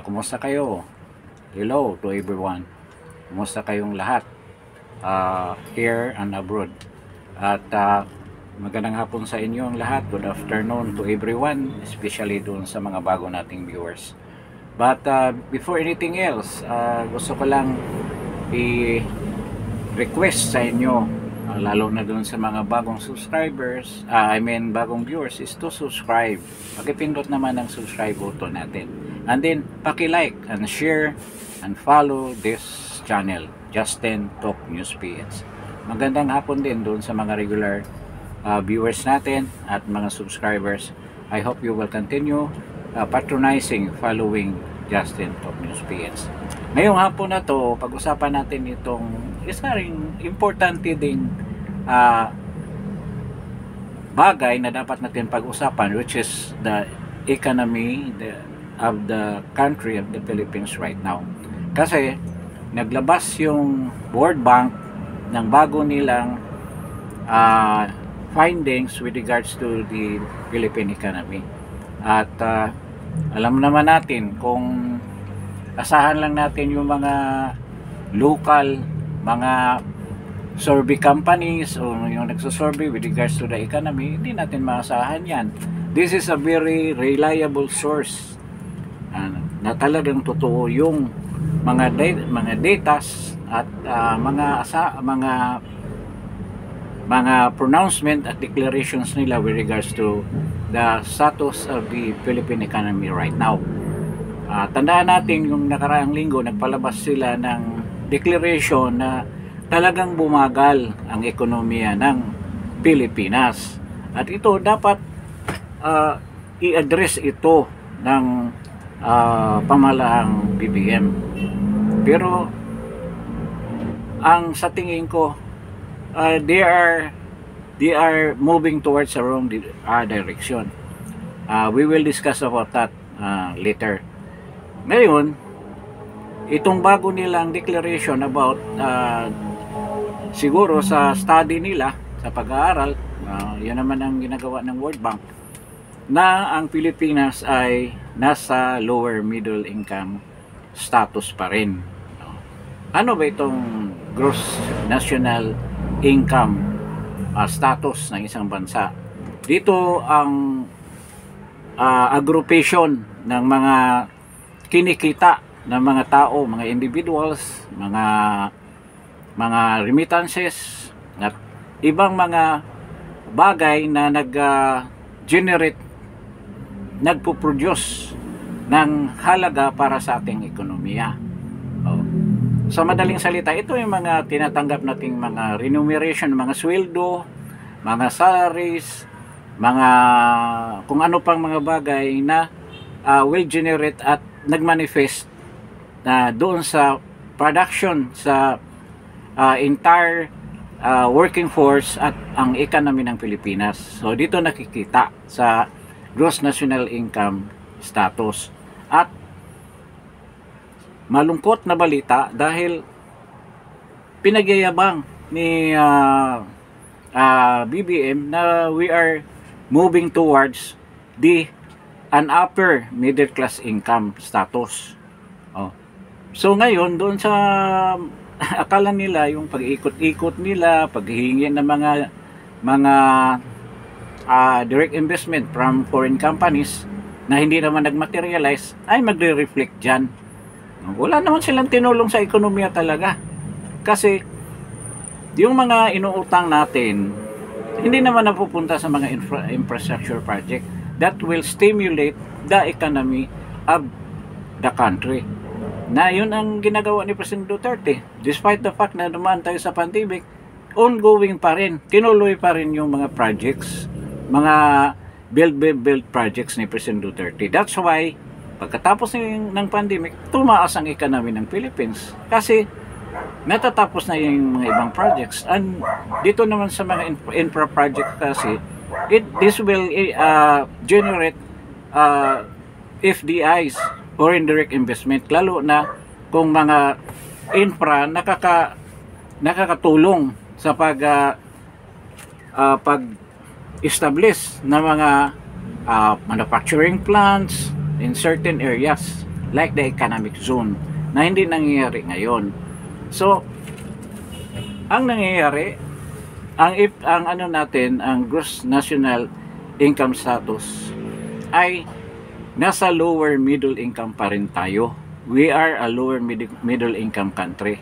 Kumusta kayo? Hello to everyone. Kumusta kayong lahat? Here and abroad. At magandang hapon sa inyong lahat. Good afternoon to everyone, especially doon sa mga bago nating viewers. But before anything else, gusto ko lang i-request sa inyo, lalo na doon sa mga bagong subscribers, bagong viewers, is to subscribe. Pakipindot naman ang subscribe button natin. And then, paki-like and share and follow this channel, Justin Talk News PH. Magandang hapon din doon sa mga regular viewers natin at mga subscribers. I hope you will continue patronizing, following Justin Talk News PH. Ngayong hapon na to, pag-usapan natin itong isa ring importante ding bagay na dapat natin pag-usapan, which is the economy of the country of the Philippines right now. Kasi naglabas yung World Bank ng bago nilang findings with regards to the Philippine economy. At alam naman natin, kung asahan lang natin yung mga local, mga survey companies o yung nagsusurvey with regards to the economy, hindi natin maasahan yan. This is a very reliable source na talagang totoo yung mga datas at mga pronouncement at declarations nila with regards to the status of the Philippine economy right now. Tandaan natin yung nakaraang linggo nagpalabas sila ng declaration na talagang bumagal ang ekonomiya ng Pilipinas. At ito dapat i-address ito ng pamahalaang BBM. Pero ang sa tingin ko, they are moving towards the wrong direction. We will discuss about that later. Ngayon, itong bago nilang declaration about siguro sa study nila, sa pag-aaral, yan naman ang ginagawa ng World Bank, na ang Pilipinas ay nasa lower middle income status pa rin. Ano ba itong gross national income status ng isang bansa? Dito ang aggregation ng mga kinikita ng mga tao, mga individuals, mga remittances at ibang mga bagay na nag-generate, nagpo-produce ng halaga para sa ating ekonomiya. Sa madaling salita, ito yung mga tinatanggap nating mga remuneration, mga sweldo, mga salaries, mga kung ano pang mga bagay na will generate at nagmanifest na doon sa production sa entire working force at ang economy ng Pilipinas. So dito nakikita sa gross national income status. At malungkot na balita dahil pinagyayabang ni BBM na we are moving towards an upper middle class income status. So ngayon doon sa akala nila yung pag-ikot-ikot nila, paghihingi ng mga direct investment from foreign companies na hindi naman nagmaterialize ay magre-reflect dyan. Wala naman silang tinulong sa ekonomiya talaga. Kasi yung mga inuutang natin hindi naman napupunta sa mga infrastructure project that will stimulate the economy of the country. Na yun ang ginagawa ni President Duterte. Despite the fact na dumaan tayo sa pandemic, ongoing pa rin, tinuloy pa rin yung mga projects, mga build projects ni President Duterte. That's why pagkatapos ng pandemic, tumaas ang economy ng Philippines kasi natatapos na yung mga ibang projects. And dito naman sa mga infra project kasi, this will generate FDIs, foreign direct investment, lalo na kung mga infra nakakatulong sa pag-establish ng mga manufacturing plants in certain areas, like the economic zone na hindi nangyayari ngayon. So, ang nangyayari, ang ano natin, ang gross national income status ay nasa lower middle income pa rin tayo. We are a lower middle income country.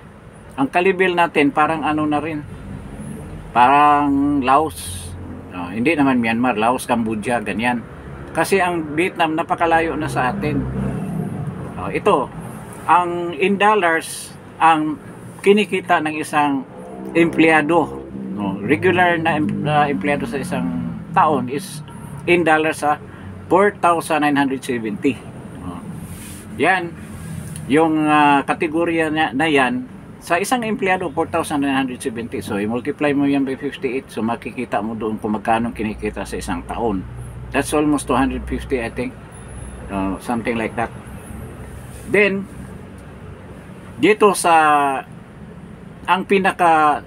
Ang kalibil natin parang ano na rin, parang Laos, hindi naman Myanmar, Laos, Cambodia, ganyan. Kasi ang Vietnam napakalayo na sa atin. Ito, ang in dollars, ang kinikita ng isang empleyado, regular na empleyado sa isang taon is in dollars sa 4,970. Yan, yung kategorya na yan, sa isang empleyado 4,970. So i-multiply mo yan by 58, so makikita mo doon kung magkano kinikita sa isang taon. That's almost 250, I think, something like that. Then dito sa ang pinaka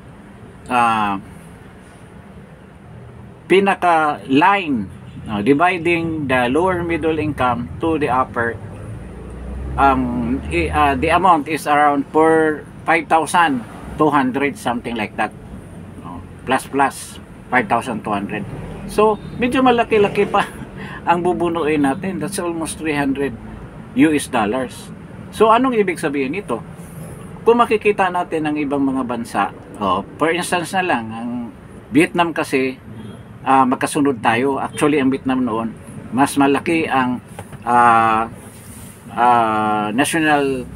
line dividing the lower middle income to the upper, the amount is around 5,200, something like that, plus 5,200. So medyo malaki-laki pa ang bubunuin natin. That's almost 300 US dollars. So anong ibig sabihin nito? Kung makikita natin ng ibang mga bansa, for instance na lang, ang Vietnam kasi magkasunod tayo. Actually ang Vietnam noon mas malaki ang national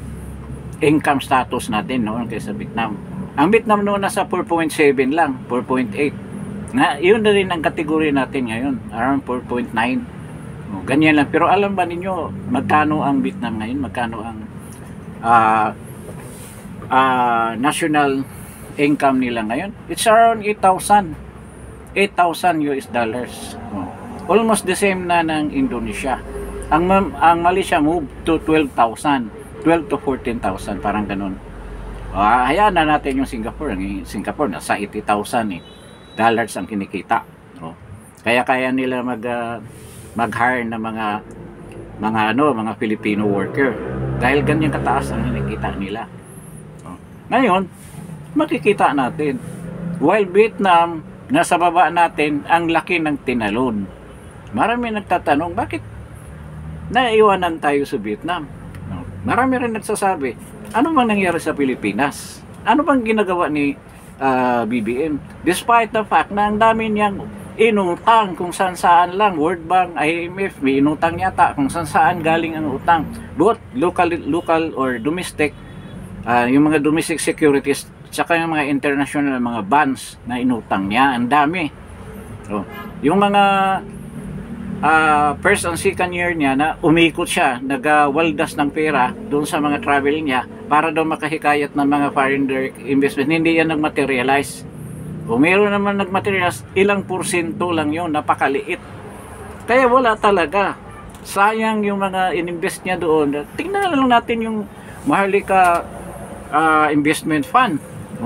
income status natin noon kaysa Vietnam. Ang Vietnam noon nasa 4.7 lang, 4.8. Yun na rin ang kategory natin ngayon, around 4.9. Ganyan lang. Pero alam ba ninyo magkano ang Vietnam ngayon? Magkano ang national income nila ngayon? It's around 8,000 US dollars. Almost the same na ng Indonesia. Ang Malaysia moved to 12,000, 12 to 14,000, parang ganun. Hayaan na natin yung Singapore. Ang Singapore nasa 80,000 dollars ang kinikita. Kaya nila mag-hire na mga Filipino worker dahil ganyan kataas ang kinikita nila. Ngayon, makikita natin while Vietnam nasa baba natin, ang laki ng tinalon. Marami nagtatanong, bakit naiwanan tayo sa Vietnam? Marami rin nagsasabi, ano bang nangyari sa Pilipinas? Ano bang ginagawa ni BBM? Despite the fact na ang dami niyang inutang kung saan lang, World Bank, IMF, may inutang yata kung saan galing ang utang. Both local or domestic, yung mga domestic securities, tsaka yung mga international mga bonds na inutang niya, ang dami. Yung mga first and second year niya na umikot siya, nagawaldas ng pera doon sa mga travel niya para daw makahikayat ng mga foreign direct investment. Hindi yan nagmaterialize. Kung meron naman nagmaterialize, ilang porsyento lang yun, napakaliit. Kaya wala talaga. Sayang yung mga ininvest niya doon. Tingnan lang natin yung Maharlika investment fund.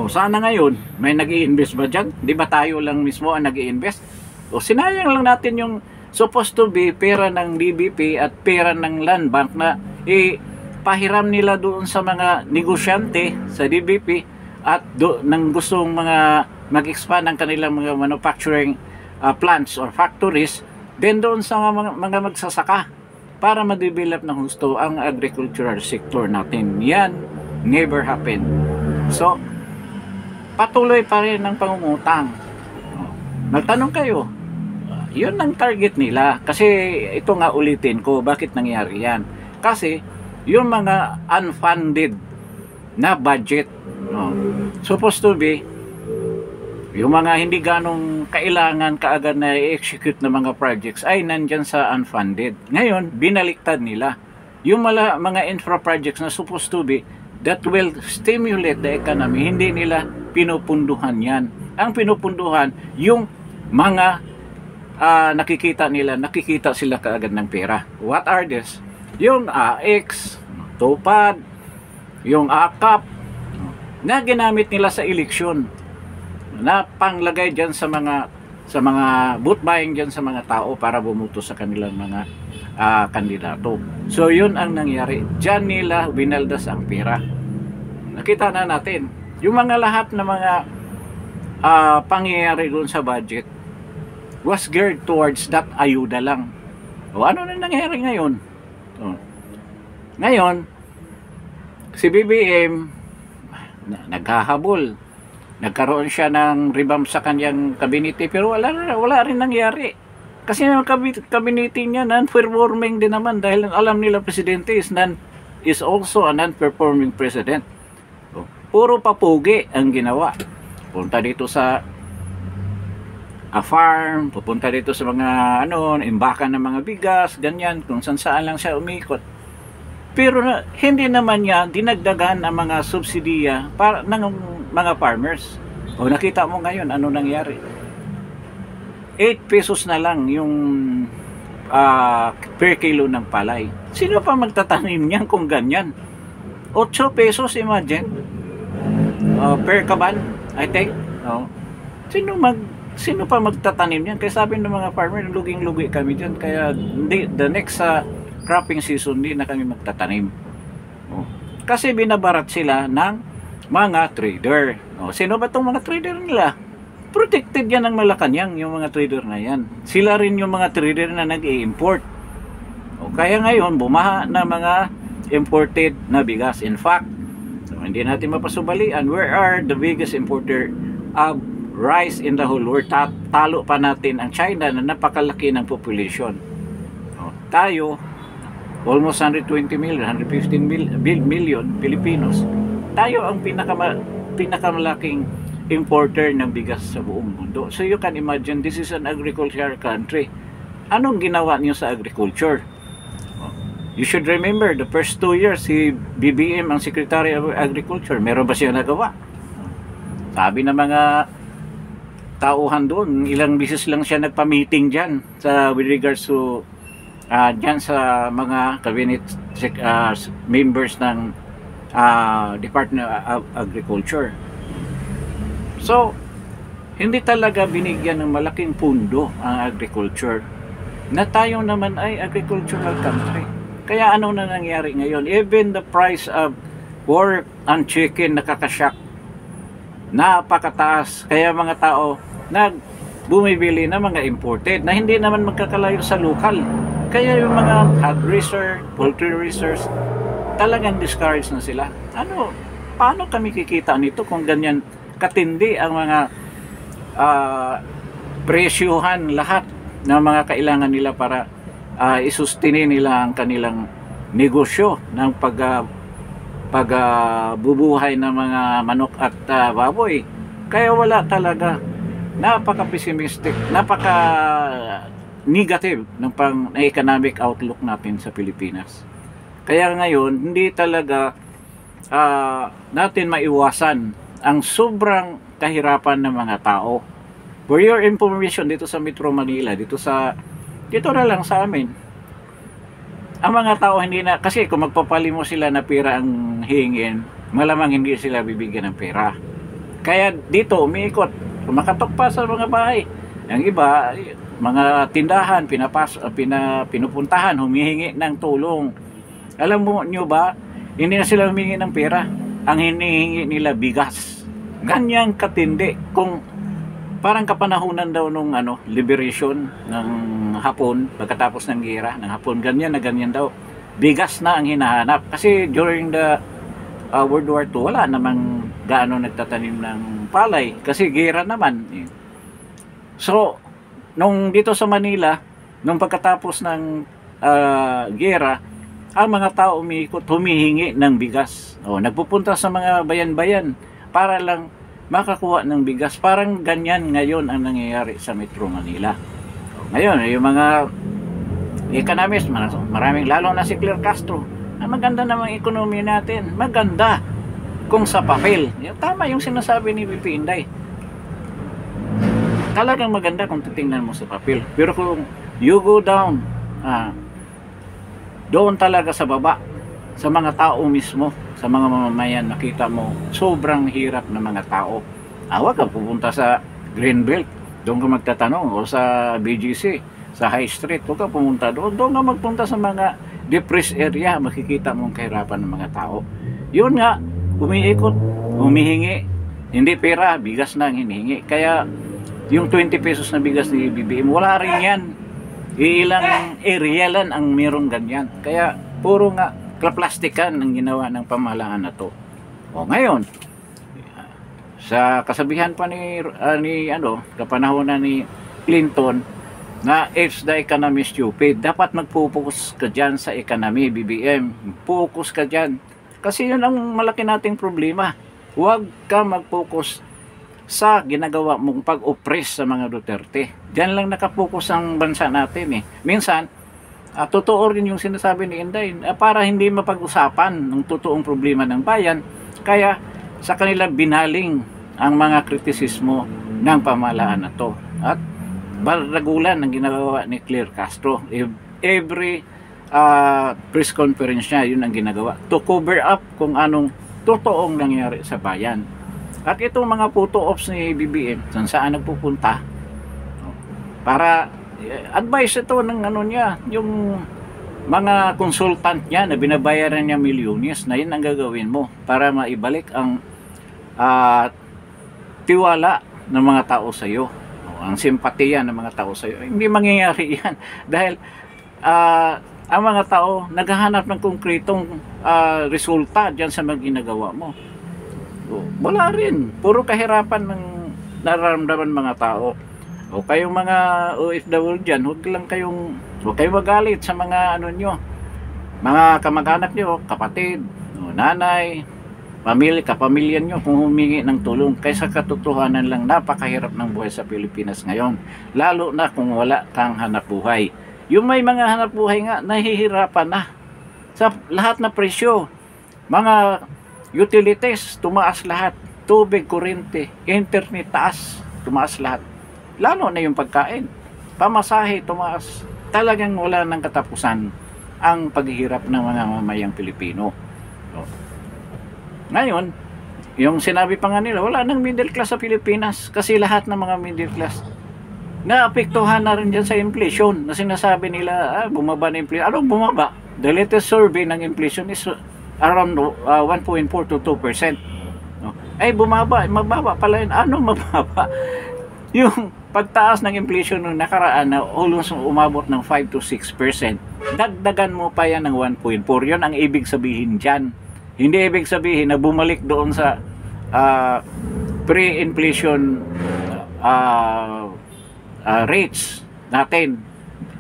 Sana ngayon may nag-i-invest ba dyan? Di ba tayo lang mismo ang nag-i-invest? Sinayang lang natin yung supposed to be pera ng DBP at pera ng Land Bank na pahiram nila doon sa mga negosyante sa DBP at nang gustong mga mag-expand ng kanilang mga manufacturing plants or factories, then doon sa mga magsasaka para ma-develop ng husto ang agricultural sector natin. Yan never happened. So patuloy pa rin ang pangungutang. Magtanong kayo, yun ang target nila. Kasi ito nga ulitin ko, bakit nangyari yan? Kasi yung mga unfunded na budget, supposed to be yung mga hindi ganong kailangan kaagad na i-execute na mga projects ay nandyan sa unfunded. Ngayon, binaliktad nila yung mga infra projects na supposed to be that will stimulate the economy, hindi nila pinupunduhan yan. Ang pinupunduhan, yung mga nakikita sila kaagad ng pera. What are this? Yung AX, TOPAD, yung AKAP, na ginamit nila sa eleksyon, na panglagay dyan sa mga vote buying dyan sa mga tao para bumuto sa kanilang mga kandidato. So yun ang nangyari. Diyan nila winaldas ang pera. Nakita na natin yung mga lahat na mga pangyayari doon sa budget was geared towards that ayuda lang. O ano na nangyari ngayon? Ngayon, si BBM naghahabol. Nagkaroon siya ng revamp sa kanyang kabinete pero wala rin nangyari. Kasi yung kabinete niya non-performing din naman dahil alam nila presidente is also a non-performing president. Puro papugi ang ginawa. Punta dito sa farm, pupunta dito sa mga imbakan ng mga bigas, ganyan, kung saan lang siya umikot. Pero hindi naman niya dinagdagan ang mga subsidiya para ng mga farmers. O nakita mo ngayon ano nangyari. 8 pesos na lang yung per kilo ng palay. Sino pa magtatanim niyan kung ganyan? 8 pesos, imagine. Per kaban, I think. Sino pa magtatanim niyan? Kaya sabi ng mga farmer, luging-lugi kami diyan. Kaya the next cropping season hindi na kami magtatanim. Kasi binabarat sila ng mga trader. Sino ba itong mga trader nila? Protected yan ng Malacanang, yung mga trader na yan. Sila rin yung mga trader na nag-i-import. Kaya ngayon, bumaha na mga imported na bigas. In fact, hindi natin mapasubalian, where are the biggest importer of rice in the whole world? Talo pa natin ang China na napakalaki ng population. Tayo, almost 120 million, 115 million Filipinos. Tayo ang pinakamalaking importer ng bigas sa buong mundo. So you can imagine, this is an agricultural country. Anong ginawa niyo sa agriculture? You should remember, the first 2 years, si BBM ang Secretary of Agriculture. Meron ba siya nagawa? Sabi ng mga tauhan doon, ilang bisis lang siya nagpa-meeting dyan with regards to dyan sa mga cabinet members ng Department of Agriculture. So, hindi talaga binigyan ng malaking pundo ang agriculture na tayo naman ay agricultural country. Kaya ano na nangyari ngayon? Even the price of pork and chicken nakakashock. Napakataas. Kaya mga tao bumibili na mga imported na hindi naman magkakalayo sa lokal. Kaya yung mga hog raisers, poultry raisers, talagang discouraged na sila. Paano kami kikita nito kung ganyan katindi ang mga presyuhan lahat ng mga kailangan nila para isustain nila ang kanilang negosyo ng pagbubuhay ng mga manok at baboy. Kaya wala talaga, napaka-pessimistic, napaka-negative ng economic outlook natin sa Pilipinas. Kaya ngayon, hindi talaga natin maiwasan ang sobrang kahirapan ng mga tao. For your information, dito sa Metro Manila, dito na lang sa amin, ang mga tao hindi na, kasi kung magpapalimo sila na pera ang hingin, malamang hindi sila bibigyan ng pera. Kaya dito umiikot, makatok pa sa mga bahay. Ang iba, mga tindahan, pinupuntahan, humihingi ng tulong. Alam mo nyo ba, hindi na sila humingi ng pera, ang hinihingi nila bigas. Ganyang katindi. Kung parang kapanahunan daw nung liberation ng Hapon, pagkatapos ng gera ng Hapon, ganyan na ganyan daw, bigas na ang hinahanap. Kasi during the World War II, wala namang gaano nagtatanim ng palay kasi gera naman. So nung dito sa Manila, nung pagkatapos ng gera, ang mga tao umiikot, humihingi ng bigas. Nagpupunta sa mga bayan-bayan para lang makakuha ng bigas. Parang ganyan ngayon ang nangyayari sa Metro Manila. Ngayon, yung mga economists, maraming, lalo na si Claire Castro, maganda namang ekonomiya natin. Maganda kung sa papel. Tama yung sinasabi ni VP Inday. Talagang maganda kung titingnan mo sa papel. Pero kung you go down, doon talaga sa baba, sa mga tao mismo, sa mga mamamayan, nakita mo sobrang hirap ng mga tao. Huwag ka pupunta sa Greenbelt, doon ka magtatanong, o sa BGC, sa high street. Huwag ka pumunta doon. Doon ka magpunta sa mga depressed area. Makikita mong kahirapan ng mga tao. Yun nga, umiikot, humihingi. Hindi pera, bigas na ang hinihingi. Kaya yung 20 pesos na bigas ni BBM, wala rin yan. Ilang area lang ang merong ganyan. Kaya puro nga plastikan ang ginawa ng pamahalaan na to. O ngayon, sa kasabihan pa ni kapanahonan ni Clinton, na it's the economy stupid. Dapat magpo-focus ka dyan sa economy, BBM. Focus ka dyan. Kasi yun ang malaki nating problema. Huwag ka mag-focus sa ginagawa mong pag-oppress sa mga Duterte. Diyan lang nakapokus ang bansa natin eh. Minsan, totoo rin yung sinasabi ni Inday, para hindi mapag-usapan ng totoong problema ng bayan, kaya sa kanila binaling ang mga kritisismo ng pamahalaan na to. At baragulan ang ginagawa ni Claire Castro. Every press conference niya, yun ang ginagawa. To cover up kung anong totoong nangyari sa bayan. At itong mga photo ops ni BBM, saan nagpupunta, para advice ito ng niya, yung mga consultant niya na binabayaran niya milyones, na yun ang gagawin mo para maibalik ang tiwala ng mga tao sa iyo. Ang simpatiya ng mga tao sa iyo. Hindi mangyayari yan dahil ang mga tao naghahanap ng konkretong resulta diyan sa mga ginagawa mo. Wala rin, puro kahirapan ng nararamdaman mga tao. O kayong mga OFW diyan, huwag kayong magalit sa mga nyo, mga kamag-anak nyo, kapatid, nanay, kapamilya nyo kung humingi ng tulong. Kaysa katotohanan lang, napakahirap ng buhay sa Pilipinas ngayon, lalo na kung wala kang hanap buhay. Yung may mga hanap buhay nga, nahihirapan na sa lahat na presyo. Mga utilities, tumaas lahat. Tubig, kuryente, internet, taas, tumaas lahat. Lalo na yung pagkain, pamasahe, tumaas. Talagang wala ng katapusan ang paghihirap ng mga mamayang Pilipino. Ngayon, yung sinabi pa nga nila, wala nang middle class sa Pilipinas kasi lahat ng mga middle class naapektuhan na rin dyan sa inflation na sinasabi nila, bumaba na inflation. Anong bumaba? The latest survey ng inflation is around 1.4 to 2%. Ay, mababa pala yun. Ano mababa? Yung pagtaas ng inflation nung nakaraan na almost umabot ng 5 to 6%, dagdagan mo pa yan ng 1.4. Yun ang ibig sabihin dyan. Hindi ibig sabihin na bumalik doon sa pre-inflation rates natin.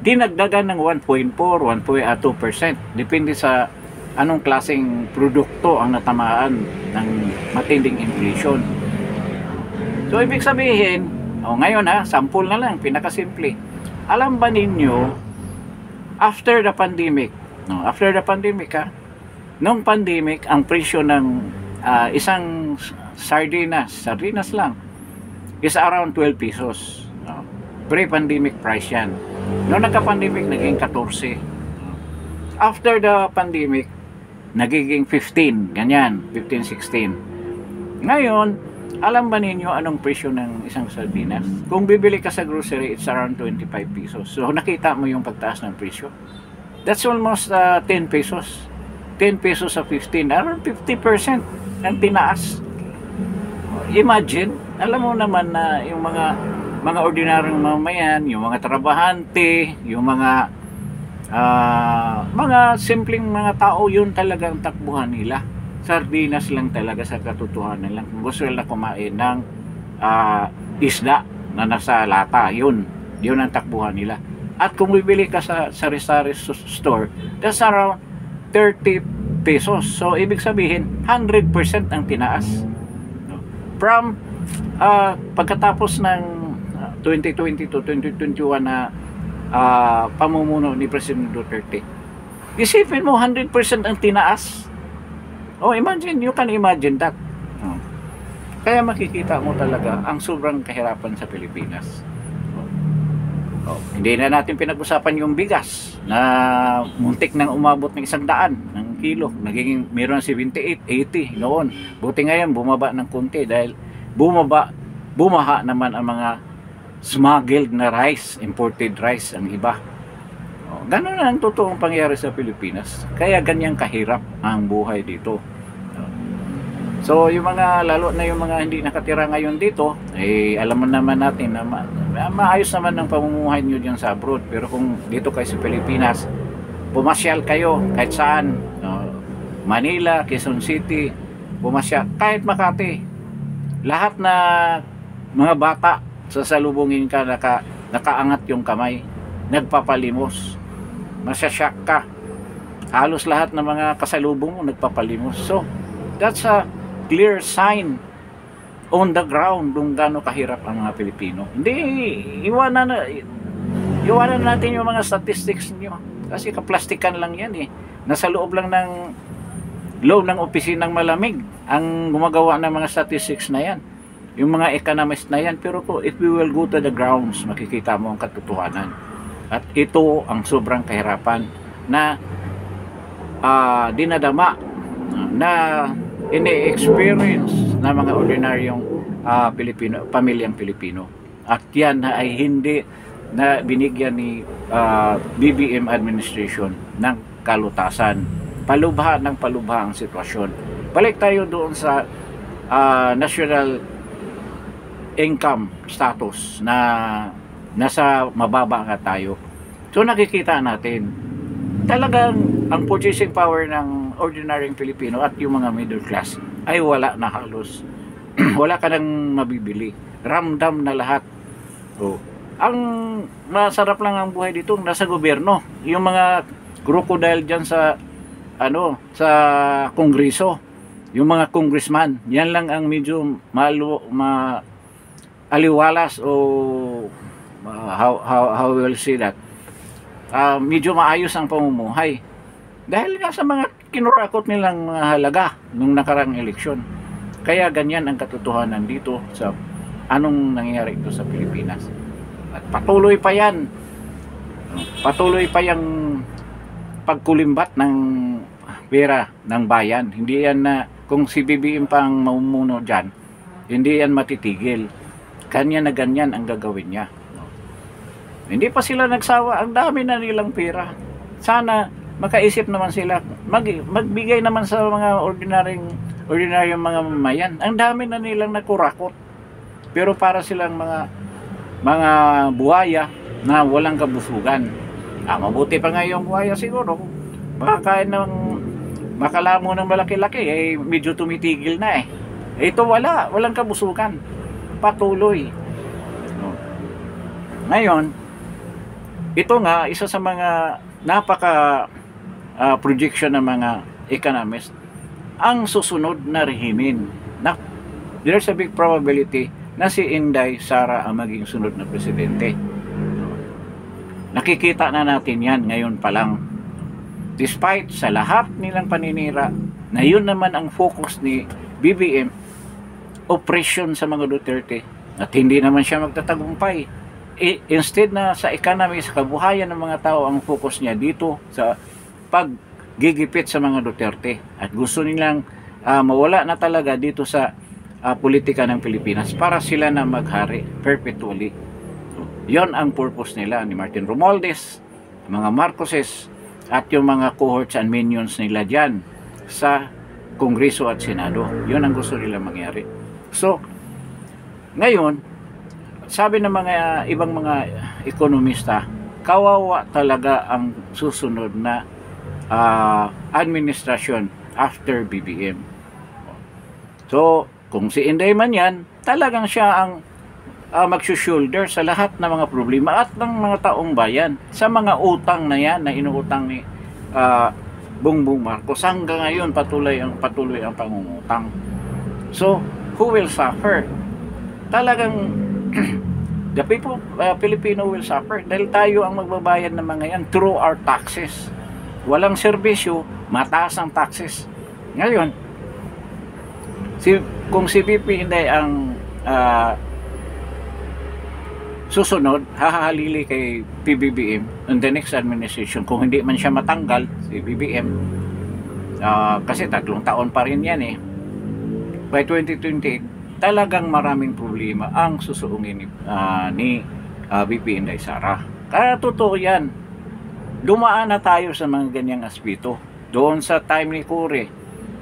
Dinagdagan ng 1.4, 1.2%. Depende sa anong klaseng produkto ang natamaan ng matinding inflation. So, ibig sabihin, ngayon sample na lang, pinakasimple. Alam ba ninyo, after the pandemic, nung pandemic, ang presyo ng isang sardinas lang, is around 12 pesos. Pre-pandemic price yan. Noong nagka-pandemic, naging 14. After the pandemic, nagiging 15, ganyan, 15, 16. Ngayon, alam ba ninyo anong presyo ng isang sardinas? Kung bibili ka sa grocery, it's around 25 pesos. So, nakita mo yung pagtaas ng presyo. That's almost 10 pesos. 10 pesos sa 15, around 50% ang tinaas. Imagine, alam mo naman na yung mga ordinaryong mamayan, yung mga trabahante, yung mga simpleng mga tao, yun talagang takbuhan nila. Sardinas lang talaga sa katotohanan lang. Kung gusto nila kumain ng isda na nasa lata, yun ang takbuhan nila. At kung bibili ka sa sari-sari store, that's around 30 pesos. So, ibig sabihin, 100% ang tinaas. From pagkatapos ng 2020 to 2021 na pamumuno ni President Duterte, isipin mo, 100% ang tinaas. Imagine, you can imagine that. Kaya makikita mo talaga ang sobrang kahirapan sa Pilipinas. Hindi na natin pinag-usapan yung bigas na muntik nang umabot ng 100 ng kilo. Nagiging meron 78, 80 noon. Buti ngayon bumaba ng konti dahil bumaha naman ang mga smuggled na rice, imported rice ang iba. Ganun na ang totoong pangyayari sa Pilipinas. Kaya ganyan kahirap ang buhay dito. So yung mga, lalo na yung mga hindi nakatira ngayon dito, alam mo naman natin na maayos naman ang pamumuhay nyo dyan sa abroad. Pero kung dito kayo sa Pilipinas, pumasyal kayo kahit saan, Manila, Quezon City, pumasyal, kahit Makati, lahat na mga bata, sasalubungin ka, nakaangat yung kamay, nagpapalimos, masasyak ka. Halos lahat ng mga kasalubong mo nagpapalimos. So that's a clear sign on the ground kung gaano kahirap ang mga Pilipino. Hindi, iwanan natin yung mga statistics niyo. Kasi kaplastikan lang yan eh. Nasa loob ng opisinang malamig ang gumagawa ng mga statistics na yan. Yung mga economist na yan. Pero if we will go to the grounds, makikita mo ang katotohanan. At ito ang sobrang kahirapan na dinadama na ini-experience na mga ordinaryong pamilyang Pilipino. At yan ay hindi na binigyan ni BBM administration ng kalutasan. Palubha ang sitwasyon. Balik tayo doon sa national income status na nasa mababa nga tayo. So nakikita natin talagang ang purchasing power ng ordinaryong Pilipino at yung mga middle class ay wala na halos. Wala ka nang mabibili. Ramdam na lahat. So, ang masarap lang ang buhay dito nasa gobyerno. Yung mga crocodile dyan sa sa kongreso, yung mga congressman, yan lang ang medyo aliwalas o how will say that, medyo maayos ang pamumuhay dahil nga sa mga kinurakot nilang halaga nung nakarang eleksyon. Kaya ganyan ang katotohanan dito sa anong nangyayari ito sa Pilipinas. At patuloy pa yan, patuloy pa yung pagkulimbat ng pera ng bayan. Hindi yan na kung si BBM pang mamumuno dyan, hindi yan matitigil. Ganyan na ganyan ang gagawin niya. Hindi pa sila nagsawa, ang dami na nilang pera. Sana makaisip naman sila, magbigay naman sa mga ordinaryong mga mamayan. Ang dami na nilang nakurakot. Pero para silang mga buhaya na walang kabusugan. Mabuti pa nga yung buhaya siguro. Makakain ng makalamo ng malaki-laki, medyo tumitigil na eh. Ito walang kabusugan. Patuloy. Ngayon, ito nga, isa sa mga napaka projection ng mga economists, ang susunod na rehimen. There's a big probability na si Inday Sara ang maging sunod na presidente. Nakikita na natin yan ngayon pa lang. Despite sa lahat nilang paninira, na yun naman ang focus ni BBM, oppression sa mga Duterte, at hindi naman siya magtatagumpay. Instead na sa economy, sa kabuhayan ng mga tao, ang focus niya dito sa paggigipit sa mga Duterte. At gusto nilang mawala na talaga dito sa politika ng Pilipinas para sila na maghari perpetually. Yon ang purpose nila ni Martin Romualdez, mga Marcoses, at yung mga cohorts and minions nila dyan sa Kongreso at Senado. Yon ang gusto nila mangyari. So, ngayon, sabi ng mga ibang mga ekonomista, kawawa talaga ang susunod na administrasyon after BBM. So, kung si Inday man yan, talagang siya ang magsushoulder sa lahat ng mga problema at ng mga taong bayan sa mga utang na yan na inuutang ni Bongbong Marcos. Hanggang ngayon patuloy ang pangungutang. So, who will suffer? Talagang the people, Filipino will suffer dahil tayo ang magbabayad ng mga yan through our taxes. Walang serbisyo, mataas ang taxes. Ngayon, kung si BP hindi ang susunod, hahalili kay PBBM in the next administration, kung hindi man siya matanggal, si BBM, kasi 3 taon pa rin yan eh. By 2028, talagang maraming problema ang susuungin ni VP Inday Sara. Kaya totoo yan. Dumaan na tayo sa mga ganyang aspeto. Doon sa time ni Cory,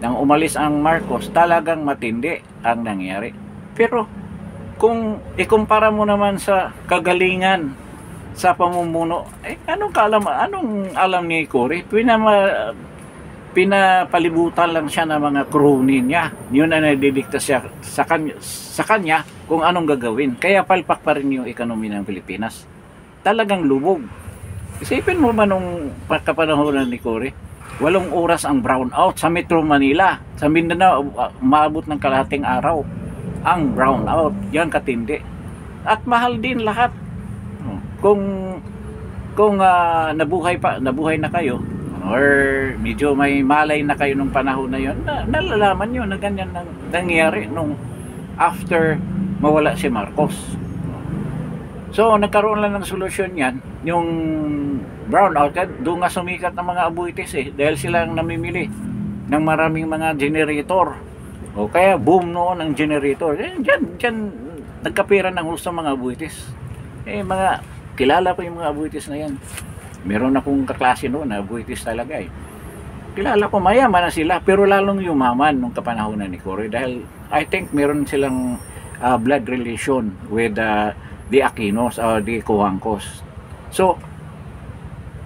nang umalis ang Marcos, talagang matindi ang nangyari. Pero kung ikumpara mo naman sa kagalingan sa pamumuno, anong alam ni Cory? Pinapalibutan lang siya ng mga crony niya. Yun ang nadidikta siya sa kanya kung anong gagawin. Kaya palpak pa rin yung ekonomi ng Pilipinas. Talagang lubog. Isipin mo ba nung kapanahonan ni Cory, 8 oras ang brownout sa Metro Manila. Sa Mindanao, maabot ng kalahating araw ang brownout. Yan katindi. At mahal din lahat. Kung nabuhay na kayo, or medyo may malay na kayo nung panahon na yun, nalalaman nyo na ganyan nangyari nung after mawala si Marcos. So nagkaroon lang ng solusyon yan, yung brownout. Doon nga sumikat ng mga abuitis dahil silang namimili ng maraming mga generator. O kaya boom noon ang generator. Diyan nagkapira ng gusto mga abuitis. Kilala ko yung mga abuitis na yan. Meron akong kaklase noon na abuitis talaga Kilala ko, mayaman na sila, pero lalong yumaman nung kapanahonan ni Cory dahil I think meron silang blood relation with the Aquinos or the Cojuangcos. So,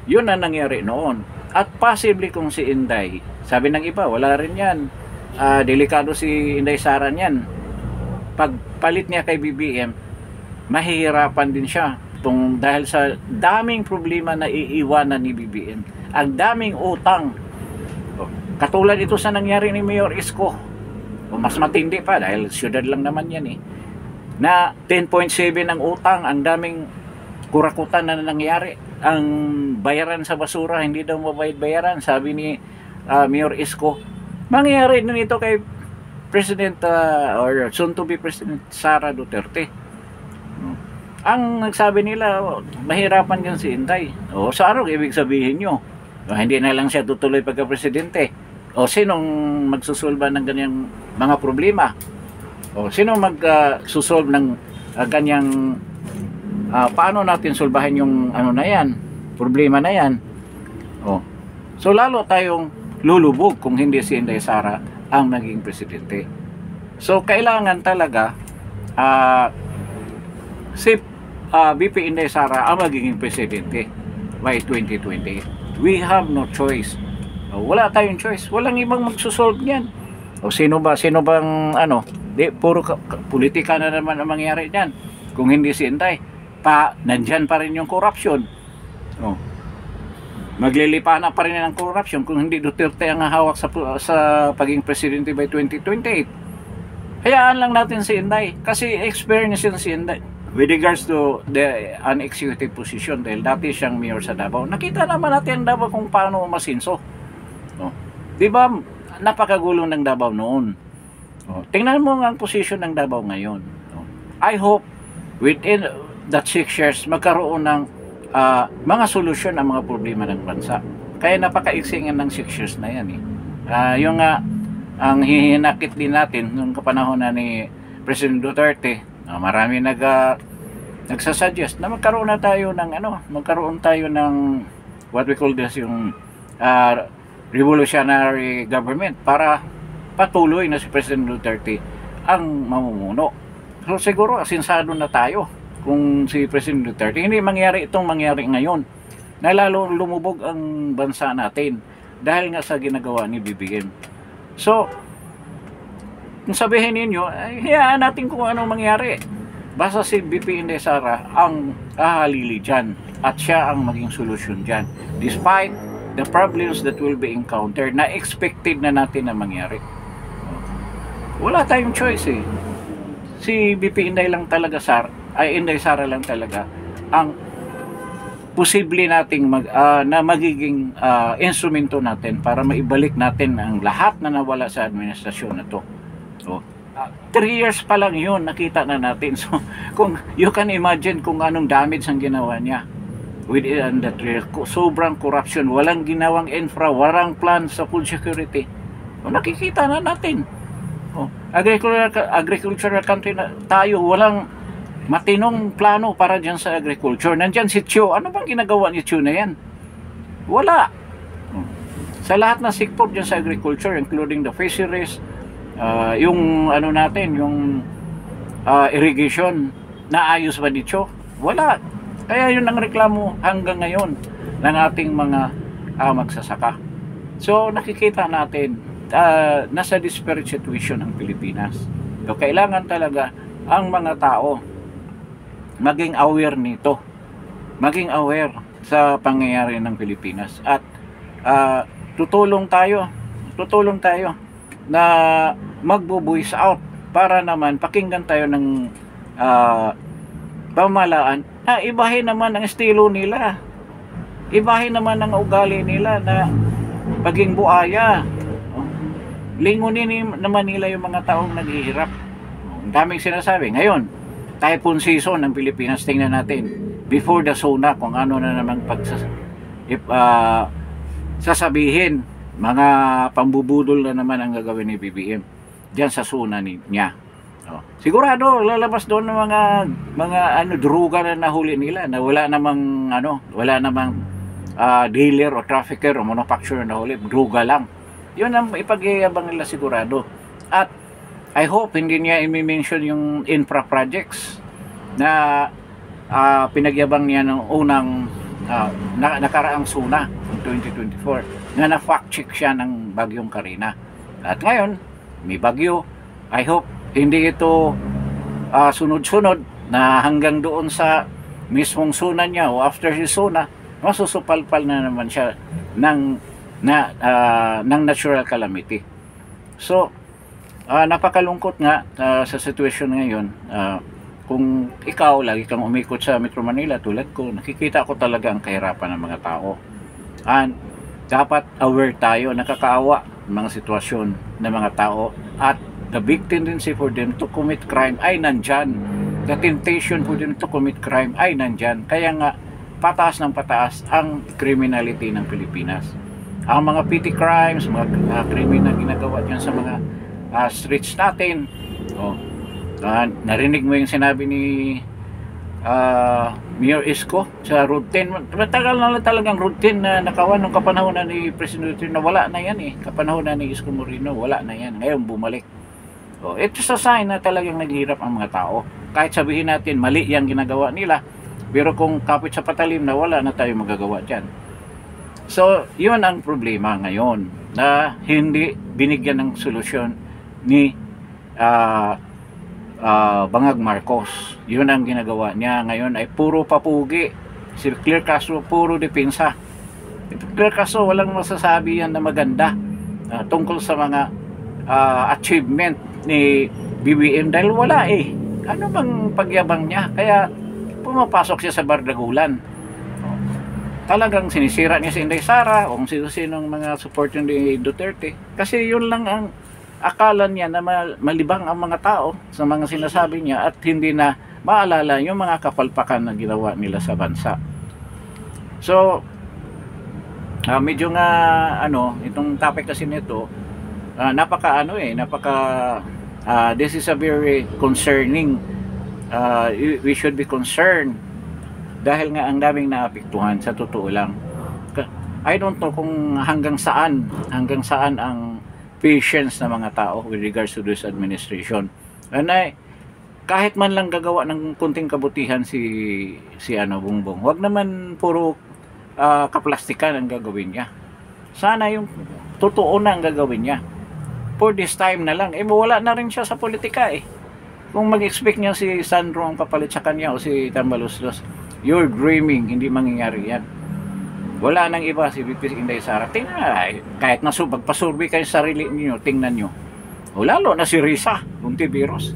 yun ang nangyari noon. At possibly kung si Inday, sabi ng iba, wala rin yan. Delikado si Inday Sara niyan. Pagpalit niya kay BBM, mahihirapan din siya. Dahil sa daming problema na iiwanan ni BBM. Ang daming utang. Katulad ito sa nangyari ni Mayor Isko. Mas matindi pa dahil syudad lang naman yan na 10.7 ang utang, ang daming kurakutan na nangyari. Ang bayaran sa basura, hindi daw mabayad bayaran, sabi ni Mayor Isko. Mangyayari din ito kay President or soon to be President Sara Duterte. Ang nagsabi nila, mahirapan yan si Inday. Sa anong ibig sabihin nyo? Hindi na lang siya tutuloy pagka-presidente. Sinong magsusolba ng ganyang mga problema? Sino mag-susolve ng ganyang paano natin solbahin yung na yan, problema na yan? So lalo tayong lulubog kung hindi si Inday Sara ang naging presidente. So kailangan talaga si VP Inday Sara ang magiging presidente by 2028. We have no choice. Wala tayong choice. Walang ibang magsusolve niyan. Sino bang puro politika na naman ang mangyari diyan. Kung hindi si Inday, nandyan pa rin yung corruption. Maglilipa na pa rin ang corruption kung hindi Duterte ang hawak sa pagiging presidente by 2028. Hayaan lang natin si Inday kasi experience yun si Inday with regards to an executive position dahil dati siyang mayor sa Davao. Nakita naman natin ang Davao kung paano masinso. Di ba napakagulo ng Davao noon? Tingnan mo ang posisyon ng Davao ngayon. I hope within that 6 years magkaroon ng mga solusyon ang mga problema ng bansa. Kaya napakaiksingan ng 6 years na yan yung ang hihinakit din natin nung kapanahon na ni President Duterte, marami nagsasuggest na magkaroon tayo ng what we call this yung revolutionary government para patuloy na si President Duterte ang mamumuno. So siguro asinsado na tayo kung si President Duterte hindi mangyari ngayon na lalo lumubog ang bansa natin dahil nga sa ginagawa ni BBM. So kung sabihin ninyo, hayaan natin kung anong mangyari. Basta si VP Inday Sara ang hahalili dyan at siya ang maging solusyon dyan despite the problems that will be encountered na expected na natin na mangyari. Wala tayong choice Si VP Inday Sara lang talaga ang posible nating magiging instrumento natin para maibalik natin ang lahat na nawala sa administrasyon na to. 3 years pa lang yun, nakita na natin. So kung you can imagine kung anong damage ang ginawa niya within that year. Sobrang corruption, walang ginawang infra, walang plan sa food security. Nakikita na natin. Oh, agricultural country na tayo, walang matinong plano para dyan sa agriculture. Nandyan si Chiu, ano bang ginagawa ni Chiu na yan? Wala. Sa lahat ng sektor dyan sa agriculture, including the fisheries, yung ano natin, yung irrigation, naayos ba ni Chiu? Wala. Kaya yun ang reklamo hanggang ngayon ng ating mga magsasaka. So nakikita natin, nasa desperate situation ang Pilipinas. So kailangan talaga ang mga tao maging aware nito, maging aware sa pangyayari ng Pilipinas, at tutulong tayo na magbo-voice out para naman pakinggan tayo ng pamahalaan na ibahin naman ang estilo nila, ibahin naman ang ugali nila na paging buaya. Lingunin naman nila yung mga taong naghihirap. Ang daming sinasabi. Ngayon, typhoon season ng Pilipinas, tingnan natin. Before the SONA, kung ano na naman sasabihin, mga pambubudol na naman ang gagawin ni BBM diyan sa SONA niya. Sigurado lalabas doon ng mga droga na nahuli nila na wala namang dealer o trafficker o manufacturer na huli, droga lang. Yun ang ipagyayabang nila sigurado. At I hope hindi niya i-mention yung infra projects na pinagyabang niya ng unang nakaraang SONA ng 2024 na na-fact check siya ng bagyong Karina. At ngayon, may bagyo. I hope hindi ito sunod-sunod na hanggang doon sa mismong SONA niya o after his SONA, masusupalpal na naman siya ng natural calamity. So, napakalungkot nga sa situation ngayon. Kung ikaw lagi kang umikot sa Metro Manila tulad ko, nakikita ko talaga ang kahirapan ng mga tao. And dapat aware tayo, nakakaawa ng mga sitwasyon ng mga tao, at the big tendency for them to commit crime ay nandyan. The temptation for them to commit crime ay nandyan. Kaya nga, pataas ng pataas ang criminality ng Pilipinas. Ang mga petty crimes, mga krimen na ginagawa dyan sa mga streets natin. Narinig mo yung sinabi ni Mayor Isko sa Road 10. Matagal na talagang Road 10 na nakawan nung kapanahonan ni President na wala na yan eh. Kapanahonan ni Isko Moreno, wala na yan. Ngayon bumalik. Ito sa sign na talagang naghihirap ang mga tao. Kahit sabihin natin mali yung ginagawa nila, pero kung kapit sa patalim na, wala na tayo magagawa dyan. So, yun ang problema ngayon, na hindi binigyan ng solusyon ni Bangag Marcos. Yun ang ginagawa niya ngayon ay puro papugi. Si Claire Castro puro depensa. Claire Castro walang masasabi yan na maganda tungkol sa mga achievement ni BBM dahil wala eh. Ano bang pagyabang niya? Kaya pumapasok siya sa bardagulan. Talagang sinisira niya si Inday Sara o kung sino-sinong mga supporter ni Duterte. Kasi yun lang ang akala niya na malibang ang mga tao sa mga sinasabi niya at hindi na maalala yung mga kapalpakan na ginawa nila sa bansa. So, medyo nga itong topic kasi nito, this is a very concerning, we should be concerned dahil nga ang daming naapektuhan sa totoo lang. I don't know kung hanggang saan ang patience ng mga tao with regards to this administration. And kahit man lang gagawa ng kunting kabutihan si Bongbong, wag naman puro kaplastikan ang gagawin niya. Sana yung totoo na ang gagawin niya. For this time na lang, wala na rin siya sa politika eh. Kung mag-expect niya si Sandro ang papalit sa kanya o si Tambaluslos, you're dreaming, hindi mangyayari yan. Wala nang iba si VP Inday Sara. Tingnan kahit pagpasurvey kayo sa sarili niyo, tingnan nyo. Lalo na si Risa Hontiveros,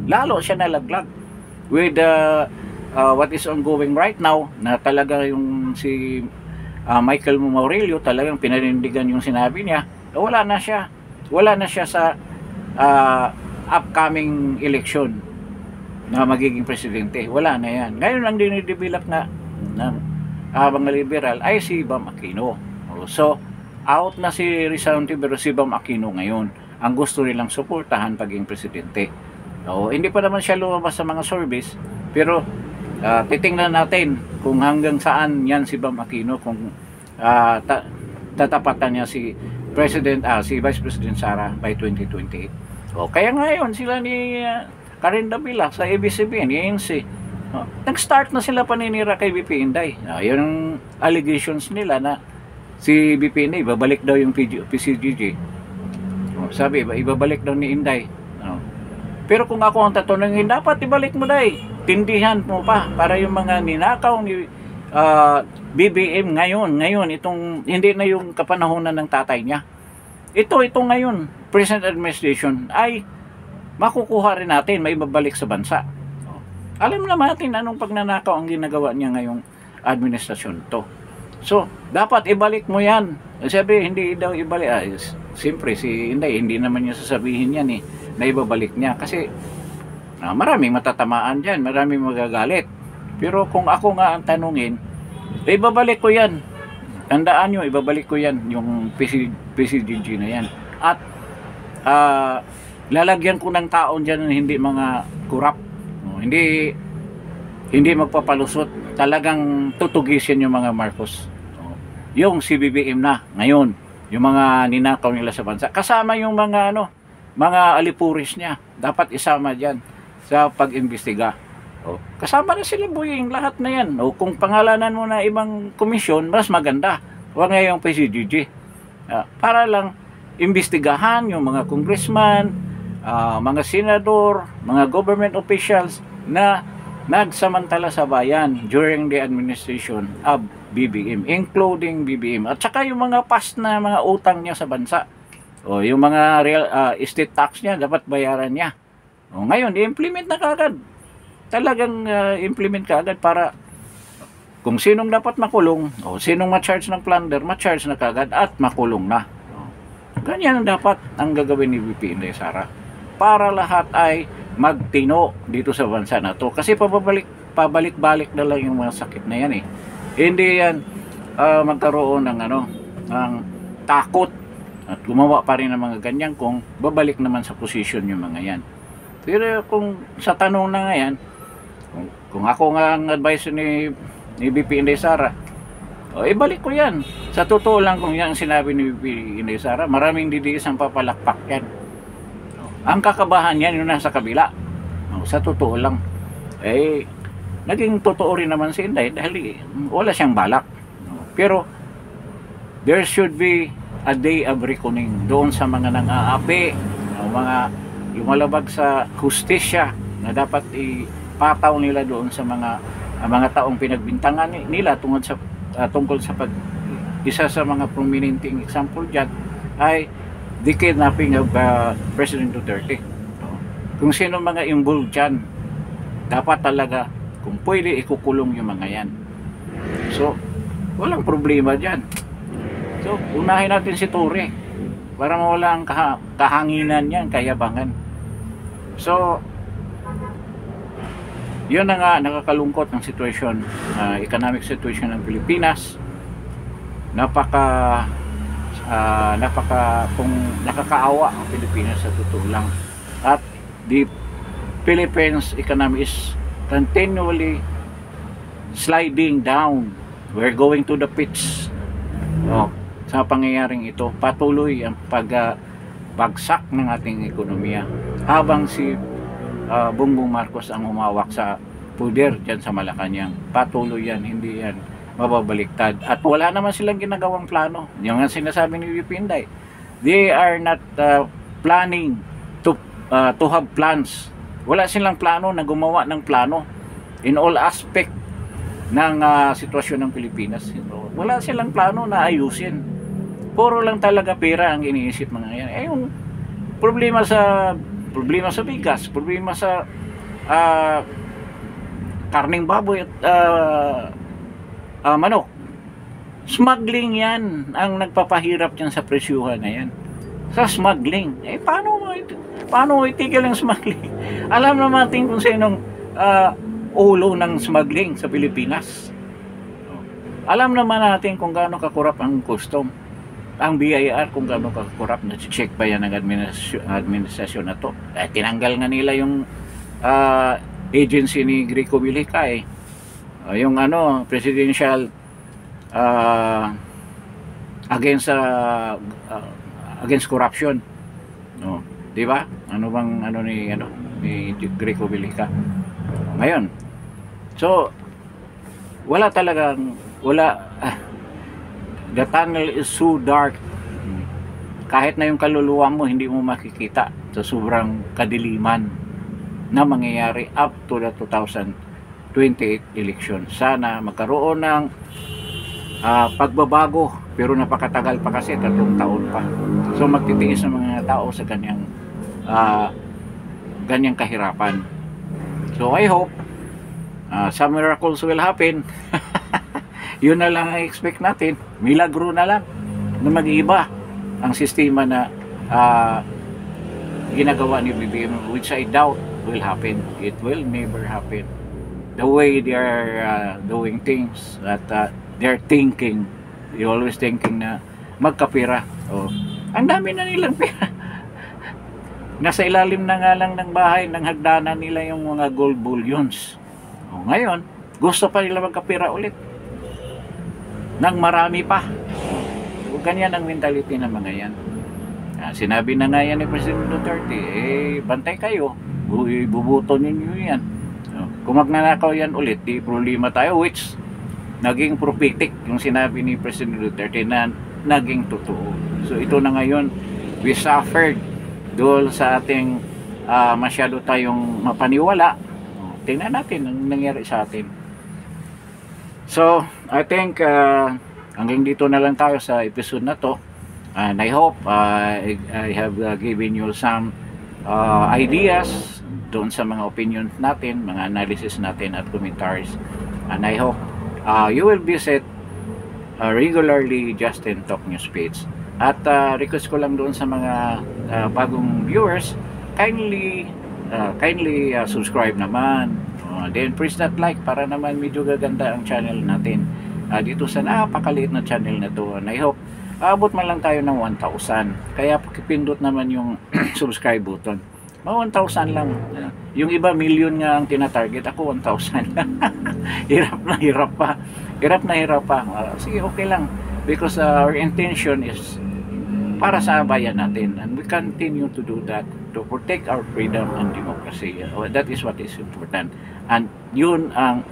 lalo siya nalaglag with what is ongoing right now, na talaga yung si Michael Maurelio talagang pinanindigan yung sinabi niya. Wala na siya sa upcoming election na magiging presidente. Wala na yan. Ngayon ang dinidevelop na ng mga liberal ay si Bam Aquino. So out na si Risa Hontiveros, si Bam Aquino ngayon. ang gusto nilang suportahan paging presidente. So, hindi pa naman siya lumabas sa mga service, pero titingnan natin kung hanggang saan yan si Bam Aquino, kung tatapatan niya si Vice President Sara by 2028. O, kaya ngayon sila ni Karen Davila sa ABS-CBN, ANC, nag-start na sila paninira kay BP Inday. Yun ang allegations nila na si BP Inday, babalik daw yung PCGG. Sabi, ibabalik daw ni Inday. Pero kung ako ang tatanungin, dapat ibalik mo day. Tindihan mo pa para yung mga ninakaw ni BBM ngayon, itong hindi na yung kapanahonan ng tatay niya. Ito ngayon, present administration ay makukuha rin natin, may babalik sa bansa. Alam naman natin anong pagnanakaw ang ginagawa niya ngayong administrasyon to. So, dapat ibalik mo yan. Sabi, hindi daw ibalik. Siyempre, si Inday, hindi naman niya sasabihin yan na ibabalik niya. Kasi, maraming matatamaan dyan, maraming magagalit. Pero kung ako nga ang tanungin, ibabalik ko yan. Tandaan nyo, ibabalik ko yan, yung PCGG na yan. At, lalagyan ko ng taon dyan na hindi mga kurap. Hindi magpapalusot, talagang tutugisin yung mga Marcos. Yung CBBM na ngayon, yung mga ninakaw nila sa bansa, kasama yung mga mga alipuris niya, dapat isama diyan sa pag-imbestiga. Kasama na sila Boying, lahat na yan. Kung pangalanan mo na ibang komisyon, mas maganda. Huwag nga yung PCGG. Para lang imbestigahan yung mga congressman, mga senador, mga government officials na nagsamantala sa bayan during the administration of BBM, including BBM. At saka yung mga past na mga utang niya sa bansa. Yung mga real estate tax niya, dapat bayaran niya. Ngayon, i-implement na kagad. Talagang implement kagad para kung sinong dapat makulong, sinong ma-charge ng plunder, ma-charge na kagad at makulong na. Ganyan dapat ang gagawin ni VP Inday Sara. Para lahat ay magtino dito sa bansa na to. Kasi pabalik-balik na lang yung mga sakit na yan Hindi yan magkaroon ng ng takot at gumawa pa rin ng mga ganyan kung babalik naman sa posisyon yung mga yan. Pero kung sa tanong na ngayon, kung ako nga ang advice ni VP Inday Sara, ibalik ko yan. Sa totoo lang, kung yan ang sinabi ni VP Inday Sara, maraming didiis ang papalakpak yan. Ang kakabahan yan yung nasa kabila. Sa totoo lang, naging totoo rin naman si Inday dahil wala siyang balak. Pero there should be a day of reckoning doon sa mga nang-aapi, mga lumalabag sa hustisya na dapat ipataw nila doon sa mga taong pinagbintangan nila tungkol sa isa sa mga prominenteng example dyan ay the kidnapping of President Duterte. Kung sino mga involved dyan, dapat talaga, kung pwede, ikukulong yung mga yan. So, walang problema dyan. So, unahin natin si Torre para mawala ang kahanginan yan, kayabangan. So, yun na nga, nakakalungkot ng situation, economic situation ng Pilipinas. Kung nakakaawa ang Pilipinas sa totoo lang. At the Philippines economy is continually sliding down. We're going to the pits. Sa pangyayaring ito, patuloy ang pagbagsak ng ating ekonomiya habang si Bongbong Marcos ang humawak sa puder dyan sa Malacanang. Patuloy yan, hindi yan mababaliktad. At wala naman silang ginagawang plano. Yung nga sinasabi ni VP Inday, they are not planning to have plans. Wala silang plano na gumawa ng plano in all aspect ng sitwasyon ng Pilipinas. Wala silang plano na ayusin. Puro lang talaga pera ang iniisip mga yan. Yung problema sa bigas, problema sa karning baboy at manok. Smuggling yan ang nagpapahirap dyan sa presyuhan na yan. Sa smuggling. Paano itigil ang smuggling? Alam naman natin kung sinong ulo ng smuggling sa Pilipinas. Alam naman natin kung gaano kakurap ang custom. ang BIR kung gaano ka-corrupt, na check ba yan ng administrasyon na to. Tinanggal nga nila yung agency ni Greco Villica eh. Yung presidential against corruption, no, di ba? Ano bang ni Greco Villica ngayon? So wala the tunnel is so dark, kahit na yung kaluluwa mo hindi mo makikita sa sobrang kadiliman na mangyayari up to the 2028 election. Sana magkaroon ng pagbabago, pero napakatagal pa kasi, 3 taon pa. So magtitiis ng mga tao sa ganyang kahirapan. So I hope some miracles will happen. Yun na lang ang expect natin, milagro na lang na mag-iba ang sistema na ginagawa ni BBM, which I doubt will happen. It will never happen. The way they are doing things, that they're thinking, they're always thinking na magkapira. Ang dami na nilang pera. Nasa ilalim na nga lang ng bahay, ng hagdanan nila yung mga gold bullions. Ngayon, gusto pa nila magkapira ulit nang marami pa. Ganyan ang mentality ng mga yan. Sinabi na nga yan ni President Duterte, bantay kayo, bubuto ninyo yan. Kung magnanakaw yan ulit, di problema tayo, which naging prophetic yung sinabi ni President Duterte na naging totoo. So ito na ngayon, we suffered doon sa ating masyado tayong mapaniwala. Tingnan natin ang nangyari sa atin. So I think hanggang dito na lang tayo sa episode na to, and I hope I have given you some ideas doon sa mga opinions natin, mga analysis natin at commentaries, and I hope you will visit regularly Justin Talk News page. At request ko lang doon sa mga bagong viewers, kindly subscribe naman, then press that like para naman medyo gaganda ang channel natin dito sa napakaliit na channel na to, and I hope abot man lang tayo ng 1,000. Kaya pakipindot naman yung subscribe button. Mga 1,000 lang. Yung iba million nga ang tinatarget, ako 1,000. Hirap na hirap pa. Sige, okay lang, because our intention is para sa bayan natin, and we continue to do that to protect our freedom and democracy. That is what is important, and yun ang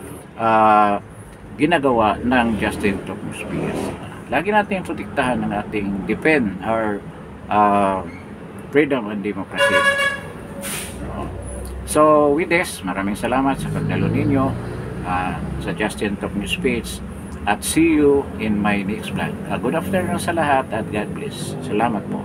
ginagawa ng Justin Talk News PS. Lagi natin protektahan ng ating defend our freedom and democracy. So with this, maraming salamat sa pagdalo ninyo sa Justin Talk News page, at see you in my next vlog. Good afternoon sa lahat, at God bless. Salamat po.